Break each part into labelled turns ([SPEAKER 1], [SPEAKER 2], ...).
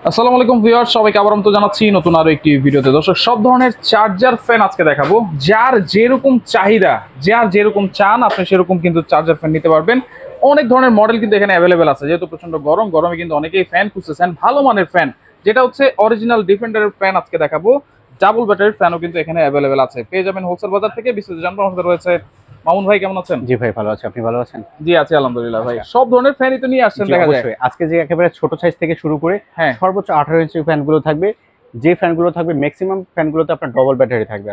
[SPEAKER 1] আসসালামু আলাইকুম ভিউয়ার্স, সবাইকে আবার আমন্ত্রণ জানাচ্ছি নতুন আরো একটি ভিডিওতে। দর্শক, সব ধরনের চার্জার ফ্যান আজকে দেখাবো। যার যেরকম চাহিদা, যার যেরকম চান আপনি সেরকম কিন্তু চার্জার ফ্যান নিতে পারবেন। অনেক ধরনের মডেল কিন্তু এখানে অ্যাভেলেবেল আছে। যেহেতু প্রচন্ড গরমে কিন্তু অনেকেই ফ্যান খুঁজতেছেন, ভালো মানের ফ্যান, যেটা হচ্ছে অরিজিনাল ডিফেন্ডারের ফ্যান আজকে দেখাবো। ডাবল ব্যাটারির ফ্যানও কিন্তু এখানে অ্যাভেলেবেল আছে, পেয়ে যাবেন হোলসেল বাজার থেকে। বিস্তারিত জানবো আমাদের রয়েছে মামুন ভাই। কেমন আছেন?
[SPEAKER 2] জি ভাই, ভালো আছি। আপনি ভালো আছেন?
[SPEAKER 1] জি আছি আলহামদুলিল্লাহ ভাই। সব ধরনের ফ্যানই তো নিয়ে আসছেন দেখা যায়।
[SPEAKER 2] আজকে যে একেবারে ছোট সাইজ থেকে শুরু করে সর্বোচ্চ 18 ইঞ্চি ফ্যানগুলো থাকবে। যে ফ্যানগুলো থাকবে ম্যাক্সিমাম ফ্যানগুলোতে আপনার ডবল ব্যাটারি থাকবে।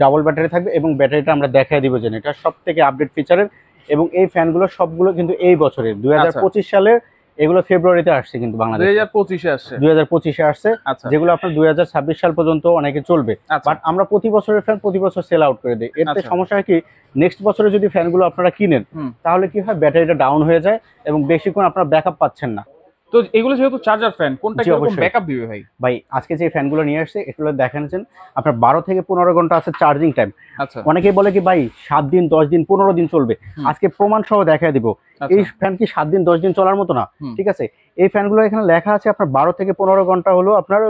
[SPEAKER 2] ডাবল ব্যাটারি থাকবে এবং ব্যাটারিটা আমরা দেখাই দিব যে এটা সবথেকে আপডেট ফিচারের। এবং এই ফ্যানগুলো সবগুলো কিন্তু এই বছরের 2025 সালের, এগুলো ফেব্রুয়ারিতে আসছে কিন্তু বাংলাদেশে। 2025 আসছে, যেগুলো আপনার 2026 সাল পর্যন্ত অনেকে চলবে। বাট আমরা প্রতি বছরের ফ্যান প্রতি বছর সেল আউট করে দিই। এতে সমস্যা হয় কি, নেক্সট বছরে যদি ফ্যানগুলো আপনারা কিনেন তাহলে কি হয়, ব্যাটারিটা ডাউন হয়ে যায় এবং বেশিক্ষণ আপনারা ব্যাকআপ পাচ্ছেন না।
[SPEAKER 1] তো এগুলো যেহেতু চার্জার ফ্যান, কোনটা কিরকম ব্যাকআপ দিবে ভাই?
[SPEAKER 2] ভাই আজকে যে ফ্যানগুলো নিয়ে আসছে এগুলো দেখেন আপনার 12 থেকে 15 ঘন্টা আছে চার্জিং টাইম। অনেকেই বলে কি ভাই 7 দিন 10 দিন 15 দিন চলবে, আজকে প্রমাণ সহ দেখায় দিব। এই ফ্যান কি 7 দিন 10 দিন চলার মতো না, ঠিক আছে? এই ফ্যানগুলো এখানে লেখা আছে আপনার 12 থেকে 15 ঘন্টা হলো আপনার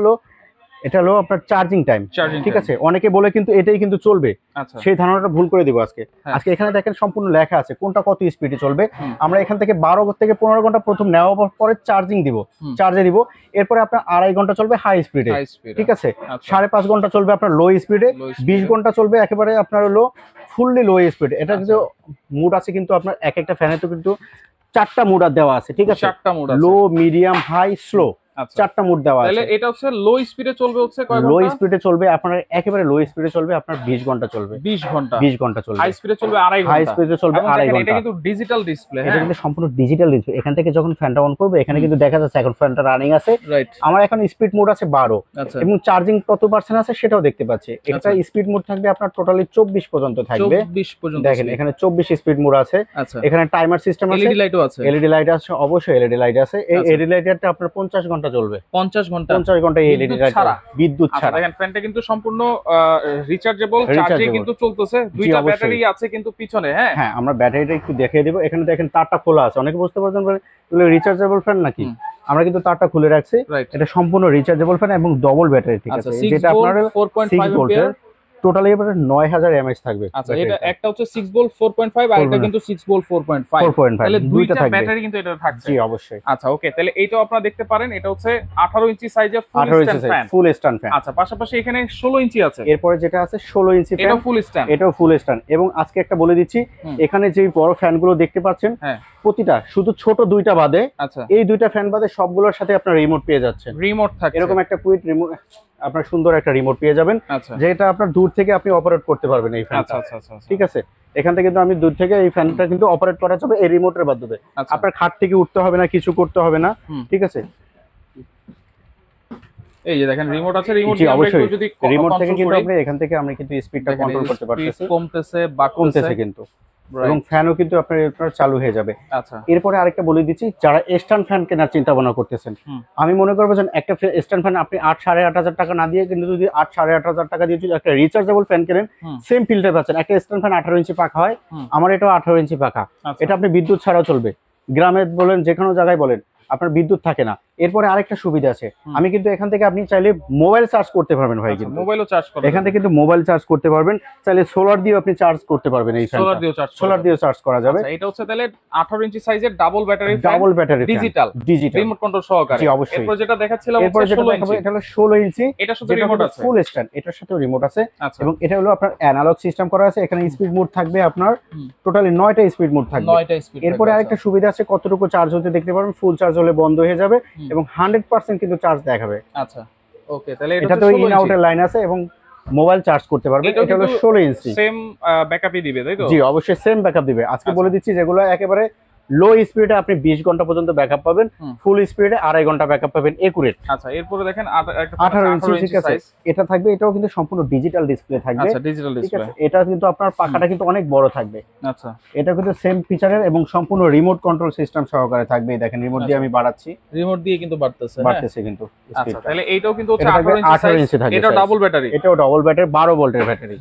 [SPEAKER 2] এটা হলো আপনার চার্জিং টাইম, ঠিক আছে? অনেকে বলে কিন্তু এটাই কিন্তু চলবে, সেই ধারণাটা ভুল করে দিব আজকে। আজকে এখানে দেখেন সম্পূর্ণ লেখা আছে কোনটা কত স্পিডে চলবে। আমরা এখান থেকে 12 থেকে 15 ঘন্টা প্রথম নেওয়ার পরে চার্জে দিব। এরপরে আপনার 2.5 ঘন্টা চলবে হাই স্পিডে, ঠিক আছে? 5.5 ঘন্টা চলবে আপনার লো স্পিডে, 20 ঘন্টা চলবে একেবারে আপনার হলো ফুললি লো স্পিডে। এটা কিন্তু মুড আছে কিন্তু আপনার এক একটা ফ্যানে তো কিন্তু 4টা মুড দেওয়া আছে, ঠিক আছে? লো, মিডিয়াম, হাই, স্লো, 4টা মুড দেওয়া আছে।
[SPEAKER 1] তাহলে এটা হচ্ছে লো স্পিডে চলবে, হচ্ছে কয় ঘন্টা?
[SPEAKER 2] লো স্পিডে চলবে আপনার একেবারে লো স্পিডে চলবে আপনার 20 ঘন্টা চলবে।
[SPEAKER 1] 20 ঘন্টা চলবে। হাই স্পিডে চলবে 2.5 ঘন্টা।
[SPEAKER 2] হাই স্পিডে চলবে 2.5 ঘন্টা।
[SPEAKER 1] এটা কিন্তু ডিজিটাল ডিসপ্লে,
[SPEAKER 2] এটা কিন্তু সম্পূর্ণ ডিজিটাল ডিসপ্লে। এখান থেকে যখন ফ্যানটা অন করবে এখানে কিন্তু দেখা যাচ্ছে এখন ফ্যানটা রানিং আছে। আমার এখন স্পিড মোড আছে 12 এবং চার্জিং কত পার্সেন্ট আছে সেটাও দেখতে পাচ্ছি। এটা স্পিড মোড থাকবে আপনার টোটালি 24 পর্যন্ত থাকবে।
[SPEAKER 1] 24 পর্যন্ত
[SPEAKER 2] দেখেন এখানে 24 স্পিড মোড আছে। এখানে টাইমার সিস্টেম আছে,
[SPEAKER 1] এলইডি লাইটও আছে।
[SPEAKER 2] এলইডি লাইট আছে, অবশ্যই এলইডি লাইট আছে। এই এলইডি লাইটটা আপনার 50 ঘন্টা চলবে।
[SPEAKER 1] 50 ঘন্টা
[SPEAKER 2] এলইডি লাইট ছাড়া, বিদ্যুৎ ছাড়া।
[SPEAKER 1] দেখেন ফ্যানটা কিন্তু সম্পূর্ণ রিচার্জেবল, চার্জিং কিন্তু চলতেছে। দুইটা ব্যাটারি আছে কিন্তু পিছনে।
[SPEAKER 2] হ্যাঁ আমরা ব্যাটারিটা একটু দেখিয়ে দেব। এখানে দেখেন তারটা খোলা আছে। অনেকে বুঝতে পারছেন এগুলো রিচার্জেবল ফ্যান নাকি, আমরা কিন্তু তারটা খুলে রাখছি। এটা সম্পূর্ণ রিচার্জেবল ফ্যান এবং ডবল ব্যাটারি, ঠিক আছে? যেটা আপনার 6 ভোল্টের টোটালি এবারে 9000 এমএএইচ থাকবে।
[SPEAKER 1] আচ্ছা, এটা একটা হচ্ছে 6 ভোল্ট 4.5 আর এটা কিন্তু 6 ভোল্ট 4.5। তাহলে দুইটা ব্যাটারি কিন্তু এটা থাকছে।
[SPEAKER 2] জি অবশ্যই।
[SPEAKER 1] আচ্ছা ওকে, তাহলে এইটাও আপনারা দেখতে পারেন। এটা হচ্ছে 18 ইঞ্চি সাইজের
[SPEAKER 2] ফুল স্ট্যান্ড ফ্যান।
[SPEAKER 1] আচ্ছা, পাশাপাশি এখানে 16 ইঞ্চি আছে।
[SPEAKER 2] এরপরে যেটা আছে 16 ইঞ্চি ফ্যান,
[SPEAKER 1] এটাও ফুল স্ট্যান্ড।
[SPEAKER 2] এটাও ফুল স্ট্যান্ড। এবং আজকে একটা বলে দিচ্ছি, এখানে যে বড় ফ্যানগুলো দেখতে পাচ্ছেন প্রতিটা, শুধু ছোট দুইটা বাদে, এই দুইটা ফ্যান বাদে সবগুলোর সাথে আপনার রিমোট পেয়ে যাচ্ছেন।
[SPEAKER 1] রিমোট থাকে,
[SPEAKER 2] এরকম একটা কুইক রিমোট, আপনার সুন্দর একটা রিমোট পেয়ে যাবেন, যেটা আপনার দূর থেকে আপনি অপারেট করতে পারবেন এই ফ্যানটা। ঠিক আছে, এখান থেকে কিন্তু আমি দূর থেকে এই ফ্যানটা কিন্তু অপারেট করা যাবে এই রিমোটের মাধ্যমে। আপনার খাট থেকে উঠতে হবে না, কিছু করতে হবে না, ঠিক আছে?
[SPEAKER 1] এই যে দেখেন রিমোট আছে। রিমোট
[SPEAKER 2] যদি রিমোট থেকে কিন্তু আপনি এখান থেকে আমরা কিন্তু স্পিডটা কন্ট্রোল করতে পারতেছি।
[SPEAKER 1] কমতেছে বা কমতেছে
[SPEAKER 2] কিন্তু, এবং ফ্যানও কিন্তু আপনার চালু হয়ে যাবে। আচ্ছা, এরপরে আরেকটা বলে দিচ্ছি, যারা স্ট্যান্ড ফ্যান কেনার চিন্তা ভাবনা করতেছেন, আমি মনে করবো যে একটা স্ট্যান্ড ফ্যান আপনি 8,500 টাকা না দিয়ে কিন্তু যদি 8,500 টাকা দিয়ে যদি একটা রিচার্জেবল ফ্যান কেনেন, সেম ফিল্টার পাচ্ছেন। একটা স্ট্যান্ড ফ্যান 18 ইঞ্চি পাখা হয়, আমার এটাও 18 ইঞ্চি পাখা। এটা আপনি বিদ্যুৎ ছাড়াও চলবে, গ্রামে বলেন যে কোনো জায়গায় বলেন, আপনার বিদ্যুৎ থাকে না। এরপরে আরেকটা সুবিধা আছে, আমি কিন্তু এখান থেকে আপনি চাইলে মোবাইল চার্জ করতে পারবেন ভাই। কিন্তু
[SPEAKER 1] মোবাইলও চার্জ করতে,
[SPEAKER 2] এখান থেকে কিন্তু মোবাইল চার্জ করতে পারবেন, চাইলে সোলার দিয়ে আপনি চার্জ করতে পারবেন। এই ফ্যানটা সোলার দিয়ে চার্জ করা যাবে।
[SPEAKER 1] এটা হচ্ছে তাহলে 18 ইঞ্চি সাইজের double battery, digital
[SPEAKER 2] remote
[SPEAKER 1] control সহকারে।
[SPEAKER 2] জি অবশ্যই।
[SPEAKER 1] এরপর যেটা দেখাচ্ছিলাম
[SPEAKER 2] এরপর যেটা দেখাবো এটা হলো 16 ইঞ্চি।
[SPEAKER 1] এটা সাথে রিমোট আছে,
[SPEAKER 2] ফুল স্ট্যান্ড, এটার সাথেও রিমোট আছে। এবং এটা হলো আপনার অ্যানালগ সিস্টেম করা আছে। এখানে স্পিড মোড থাকবে আপনার টোটালি 9টা স্পিড মোড থাকবে। এরপরে আরেকটা সুবিধা আছে, কতটুকু চার্জ হতে দেখতে পারবেন। ফুল চার্জ হলে বন্ধ হয়ে যাবে এবং 100% কিন্তু চার্জ দেখাবে।
[SPEAKER 1] আচ্ছা ওকে, তাহলে
[SPEAKER 2] এটা তো ইন আউটের লাইন আছে এবং মোবাইল চার্জ করতে পারবেন। এটা হলো 16 ইঞ্চি,
[SPEAKER 1] সেম ব্যাকআপই দিবে, তাই তো?
[SPEAKER 2] জি অবশ্যই সেম ব্যাকআপ দিবে। আজকে বলে দিচ্ছি যেগুলো একেবারে লো স্পিডে আপনি 20 ঘন্টা পর্যন্ত ব্যাকআপ পাবেন, ফুল স্পিডে 2.5 ঘন্টা ব্যাকআপ পাবেন একুরেট।
[SPEAKER 1] আচ্ছা, এরপরে দেখেন
[SPEAKER 2] 18 ইঞ্চি, ঠিক আছে? এটা থাকবে, এটাও কিন্তু সম্পূর্ণ ডিজিটাল ডিসপ্লে থাকবে।
[SPEAKER 1] আচ্ছা, ডিজিটাল ডিসপ্লে।
[SPEAKER 2] এটা কিন্তু আপনার পাখাটা কিন্তু অনেক বড় থাকবে।
[SPEAKER 1] আচ্ছা, এটা
[SPEAKER 2] কিন্তু সেম ফিচারের এবং সম্পূর্ণ রিমোট কন্ট্রোল সিস্টেম সহকারে থাকবে। দেখেন রিমোট দিয়ে আমি বাড়াচ্ছি,
[SPEAKER 1] রিমোট দিয়ে কিন্তু বাড়তেছে
[SPEAKER 2] কিন্তু
[SPEAKER 1] আচ্ছা, তাহলে এইটাও কিন্তু হচ্ছে 18 ইঞ্চি থাকবে। এটা ডাবল ব্যাটারি,
[SPEAKER 2] এটাও ডাবল ব্যাটারি, 12 ভোল্টের ব্যাটারি,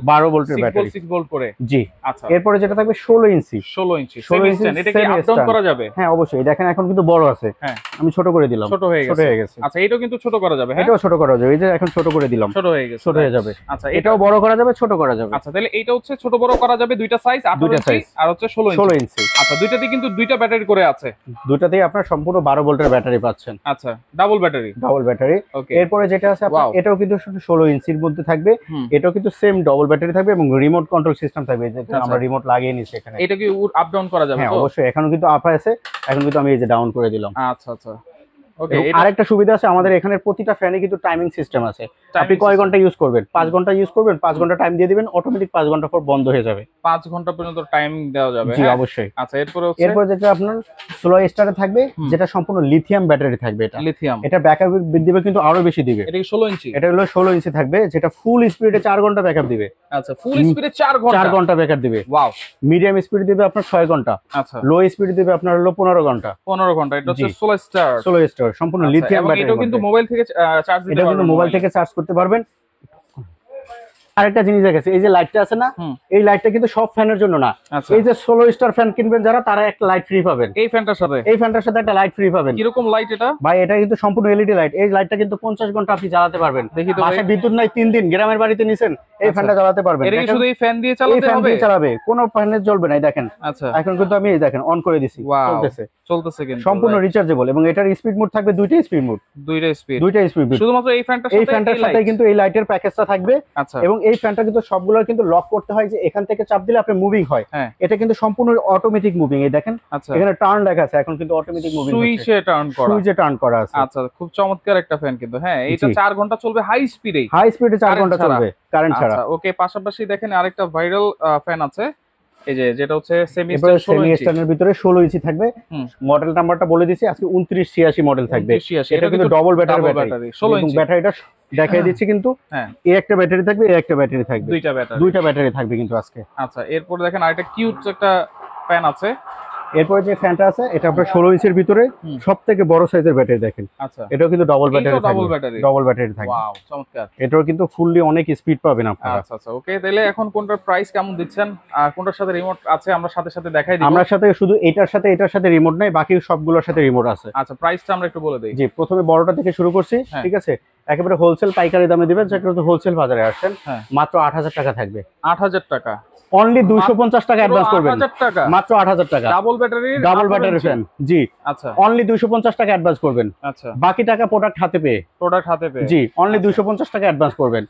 [SPEAKER 1] 12 ভোল্টের ব্যাটারি,
[SPEAKER 2] 6 ভোল্ট করে।
[SPEAKER 1] জি।
[SPEAKER 2] আচ্ছা, এরপরে যেটা থাকবে 16 ইঞ্চি,
[SPEAKER 1] 16 ইঞ্চি এটা কি আপ ডাউন করা যাবে?
[SPEAKER 2] হ্যাঁ অবশ্যই, দেখেন এখন কিন্তু বড় আছে।
[SPEAKER 1] হ্যাঁ
[SPEAKER 2] আমি ছোট করে দিলাম,
[SPEAKER 1] ছোট হয়ে গেছে। আচ্ছা এটাও কিন্তু ছোট করা যাবে। হ্যাঁ
[SPEAKER 2] এটাও ছোট করা যাবে, এই যে এখন ছোট করে দিলাম,
[SPEAKER 1] ছোট হয়ে গেছে,
[SPEAKER 2] ছোট হয়ে যাবে।
[SPEAKER 1] আচ্ছা
[SPEAKER 2] এটাও বড় করা যাবে, ছোট করা যাবে।
[SPEAKER 1] আচ্ছা তাহলে এটা হচ্ছে ছোট বড় করা যাবে, দুইটা সাইজ, 18 ইঞ্চি আর হচ্ছে 16 ইঞ্চি। আচ্ছা দুইটাতে কিন্তু দুইটা ব্যাটারি করে আছে,
[SPEAKER 2] দুইটাতেই আপনার সম্পূর্ণ 12 ভোল্টের ব্যাটারি পাচ্ছেন।
[SPEAKER 1] আচ্ছা ডাবল ব্যাটারি,
[SPEAKER 2] ডাবল ব্যাটারি।
[SPEAKER 1] ওকে
[SPEAKER 2] এরপরে যেটা আছে আপনার এটাও কিন্তু 16 ইঞ্চির মধ্যে থাকবে, এটাও কিন্তু সেম ডাবল ব্যাটারি থাকবে এবং রিমোট কন্ট্রোল সিস্টেম থাকবে, যেটা আমরা রিমোট লাগিয়ে নিছি এখানে।
[SPEAKER 1] এটা কি আপ ডাউন করা যাবে?
[SPEAKER 2] হ্যাঁ অবশ্যই, এখনো কিন্তু আপ আছে, এখন কিন্তু আমি এই যে ডাউন করে দিলাম।
[SPEAKER 1] আচ্ছা আচ্ছা ওকে।
[SPEAKER 2] আরেকটা সুবিধা আছে আমাদের এখানে, প্রতিটা ফ্যানে কিন্তু টাইমিং সিস্টেম আছে। আপনি কয় ঘন্টা ইউজ করবেন? 5 ঘন্টা ইউজ করবেন, 5 ঘন্টা টাইম দিয়ে দিবেন, অটোমেটিক 5 ঘন্টা পর বন্ধ হয়ে যাবে।
[SPEAKER 1] 5 ঘন্টা পর্যন্ত টাইম দেওয়া যাবে?
[SPEAKER 2] জি অবশ্যই।
[SPEAKER 1] আচ্ছা
[SPEAKER 2] এরপর যেটা আপনার স্লো স্টারে থাকবে, যেটা সম্পূর্ণ লিথিয়াম ব্যাটারি থাকবে। এটা
[SPEAKER 1] লিথিয়াম,
[SPEAKER 2] এটা ব্যাকআপ দিবে কিন্তু আরো বেশি দিবে।
[SPEAKER 1] এটা কি 16 ইঞ্চি?
[SPEAKER 2] এটা হলো 16 ইঞ্চি থাকবে, যেটা ফুল স্পিডে 4 ঘন্টা ব্যাকআপ দিবে।
[SPEAKER 1] আচ্ছা ফুল স্পিডে 4
[SPEAKER 2] ঘন্টা ব্যাকআপ দিবে।
[SPEAKER 1] ওয়াও।
[SPEAKER 2] মিডিয়াম স্পিড দিবে আপনার 6 ঘন্টা।
[SPEAKER 1] আচ্ছা
[SPEAKER 2] লো স্পিড দিবে আপনার হলো 15 ঘন্টা।
[SPEAKER 1] 15 ঘন্টা। এটা হচ্ছে সোলো স্টার
[SPEAKER 2] সম্পূর্ণ লিথিয়াম ব্যাটারি।
[SPEAKER 1] এটা কিন্তু মোবাইল থেকে চার্জ দিতে পারবেন,
[SPEAKER 2] এটা কিন্তু মোবাইল থেকে চার্জ করতে পারবেন। আরেকটা জিনিস দেখেছে, এই যে লাইটটা আছে না, এই লাইটটা কিন্তু সব ফ্যানের জন্য না। এই যে 16 স্টার ফ্যান কিনবেন যারা, তারা একটা লাইট ফ্রি পাবেন এই ফ্যানটার সাথে একটা লাইট ফ্রি পাবেন।
[SPEAKER 1] কিরকম লাইট এটা
[SPEAKER 2] ভাই? এটা কিন্তু সম্পূর্ণ এলইডি লাইট। এই লাইটটা কিন্তু 50 ঘন্টা আপনি চালাতে পারবেন। বাসায় বিদ্যুৎ নাই 3 দিন, গ্রামের বাড়িতে নিছেন, এই ফ্যানটা চালাতে পারবেন।
[SPEAKER 1] এটা কি শুধু এই ফ্যান দিয়ে চালাতে হবে?
[SPEAKER 2] চালাবে, কোনো ফ্যানে জ্বলবে না। দেখেন
[SPEAKER 1] আচ্ছা
[SPEAKER 2] এখন কিন্তু আমি এই দেখেন অন করে দিছি,
[SPEAKER 1] চলতেছে কিন্তু
[SPEAKER 2] সম্পূর্ণ রিচার্জেবল। এবং এটার স্পিড মোড থাকবে দুইটা স্পিড মোড, দুইটা স্পিড।
[SPEAKER 1] শুধুমাত্র এই ফ্যানটার সাথে
[SPEAKER 2] কিন্তু এই লাইটের প্যাকেজটা থাকবে।
[SPEAKER 1] আচ্ছা
[SPEAKER 2] এবং এই ফ্যানটা কিন্তু সবগুলো কিন্তু লক করতে হয়, যে এখান থেকে চাপ দিলে আপনি মুভিং হয়। এটা কিন্তু সম্পূর্ণ অটোমেটিক মুভিং। এই দেখেন এখানে টার্ন লেখা আছে, এখন কিন্তু অটোমেটিক মুভিং,
[SPEAKER 1] সুইচে টার্ন করা
[SPEAKER 2] আছে।
[SPEAKER 1] আচ্ছা খুব চমৎকার একটা ফ্যান কিন্তু। হ্যাঁ এটা 4 ঘন্টা চলবে হাই স্পিডে,
[SPEAKER 2] 4 ঘন্টা চলবে কারেন্ট ছাড়া।
[SPEAKER 1] ওকে পাশাপাশি দেখেন আরেকটা ভাইরাল ফ্যান আছে, এই যে যেটা হচ্ছে সেমি
[SPEAKER 2] স্টানের ভিতরে 16 ইঞ্চি থাকবে। মডেল নাম্বারটা বলে দিছি, আজকে 2986 মডেল থাকবে। এটা কিন্তু ডবল ব্যাটারি 16 ইঞ্চি। ব্যাটারিটা দেখাই দিচ্ছি কিন্তু, এই একটা ব্যাটারি থাকবে, এই একটা ব্যাটারি থাকবে, দুইটা ব্যাটারি থাকবে কিন্তু আজকে।
[SPEAKER 1] আচ্ছা এরপর দেখেন আরেকটা কিউট একটা ফ্যান আছে।
[SPEAKER 2] এরপরে যে ফ্যানটা আছে, এটা আপনার 16 ইঞ্চির ভিতরে সবথেকে বড় সাইজের ব্যাটারি। দেখেন
[SPEAKER 1] আচ্ছা
[SPEAKER 2] এটাও কিন্তু ডবল ব্যাটারি থাকবে।
[SPEAKER 1] ওয়াও চমৎকার।
[SPEAKER 2] এটাও কিন্তু ফুললি অনেক স্পিড পাবেন আপনারা।
[SPEAKER 1] আচ্ছা আচ্ছা ওকে। তাহলে এখন কোনটার প্রাইস কেমন দিচ্ছেন আর কোনটার সাথে রিমোট আছে আমরা সাথে দেখাই দিব?
[SPEAKER 2] আমরা সাথে শুধু এটার সাথে রিমোট নাই, বাকি সবগুলোর সাথে রিমোট আছে।
[SPEAKER 1] আচ্ছা প্রাইসটা আমরা একটু বলে দেই।
[SPEAKER 2] জি প্রথমে বড়টা থেকে শুরু করছি, ঠিক আছে? একেবারে হোলসেল পাইকারি দামে দিবেন, যেটা হোলসেল বাজারে আসছেন, মাত্র 8000 টাকা থাকবে।
[SPEAKER 1] 8000 টাকা
[SPEAKER 2] অনলি 250 টাকা অ্যাডভান্স করবেন, মাত্র 8000 টাকা।
[SPEAKER 1] Double battery
[SPEAKER 2] fan. জি
[SPEAKER 1] আচ্ছা
[SPEAKER 2] অনলি 250 টাকা অ্যাডভান্স করবেন।
[SPEAKER 1] আচ্ছা
[SPEAKER 2] বাকি টাকা প্রোডাক্ট হাতে পেয়ে। জি অনলি 250 টাকা অ্যাডভান্স করবেন।